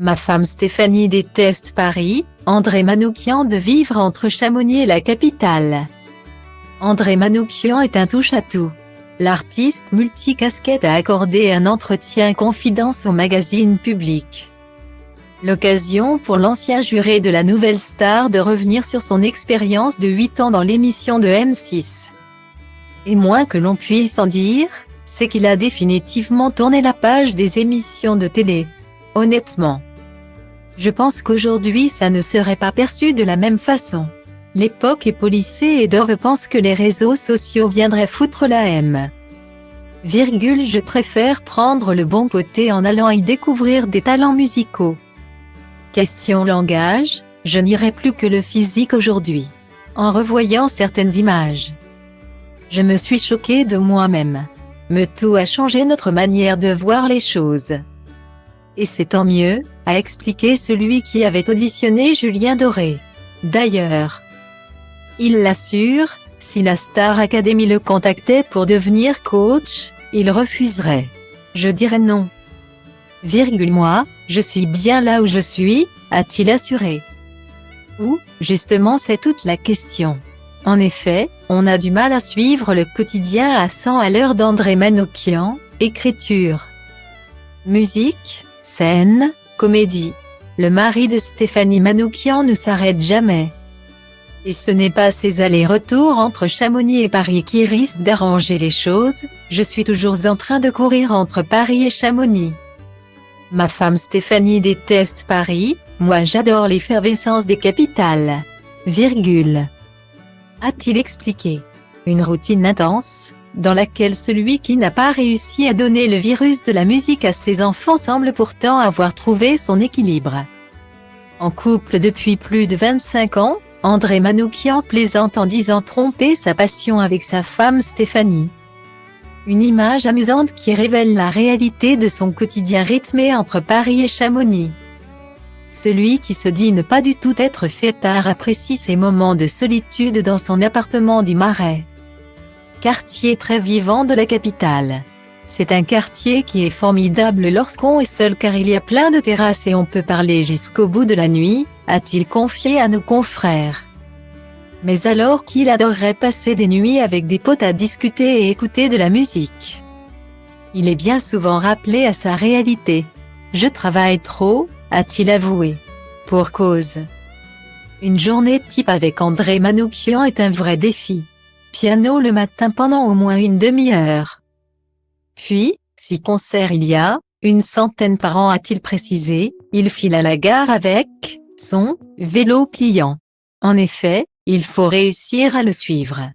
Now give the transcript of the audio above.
Ma femme Stéphanie déteste Paris, André Manoukian de vivre entre Chamonix et la capitale. André Manoukian est un touche-à-tout. L'artiste multicasquette a accordé un entretien confidence au magazine Public. L'occasion pour l'ancien juré de la Nouvelle Star de revenir sur son expérience de 8 ans dans l'émission de M6. Et moins que l'on puisse en dire, c'est qu'il a définitivement tourné la page des émissions de télé. Honnêtement, je pense qu'aujourd'hui ça ne serait pas perçu de la même façon. L'époque est polissée et Dove pense que les réseaux sociaux viendraient foutre la M. Je préfère prendre le bon côté en allant y découvrir des talents musicaux. Question langage, je n'irai plus que le physique aujourd'hui. En revoyant certaines images, je me suis choquée de moi-même. Me tout a changé notre manière de voir les choses. Et c'est tant mieux, a expliqué celui qui avait auditionné Julien Doré. D'ailleurs, il l'assure, si la Star Academy le contactait pour devenir coach, il refuserait. Je dirais non. Moi, je suis bien là où je suis, a-t-il assuré. Où, justement, c'est toute la question. En effet, on a du mal à suivre le quotidien à 100 à l'heure d'André Manoukian, écriture, musique, scène, comédie. Le mari de Stéphanie Manoukian ne s'arrête jamais. Et ce n'est pas ces allers-retours entre Chamonix et Paris qui risquent d'arranger les choses, je suis toujours en train de courir entre Paris et Chamonix. Ma femme Stéphanie déteste Paris, moi j'adore l'effervescence des capitales. A-t-il expliqué. Une routine intense, dans laquelle celui qui n'a pas réussi à donner le virus de la musique à ses enfants semble pourtant avoir trouvé son équilibre. En couple depuis plus de 25 ans, André Manoukian plaisante en disant tromper sa passion avec sa femme Stéphanie. Une image amusante qui révèle la réalité de son quotidien rythmé entre Paris et Chamonix. Celui qui se dit ne pas du tout être fêtard apprécie ses moments de solitude dans son appartement du Marais. Quartier très vivant de la capitale. C'est un quartier qui est formidable lorsqu'on est seul car il y a plein de terrasses et on peut parler jusqu'au bout de la nuit, a-t-il confié à nos confrères. Mais alors qu'il adorerait passer des nuits avec des potes à discuter et écouter de la musique. Il est bien souvent rappelé à sa réalité. Je travaille trop, a-t-il avoué. Pour cause. Une journée type avec André Manoukian est un vrai défi. Piano le matin pendant au moins une demi-heure. Puis, si concert il y a, 100 par an a-t-il précisé, il file à la gare avec son vélo pliant. En effet, il faut réussir à le suivre.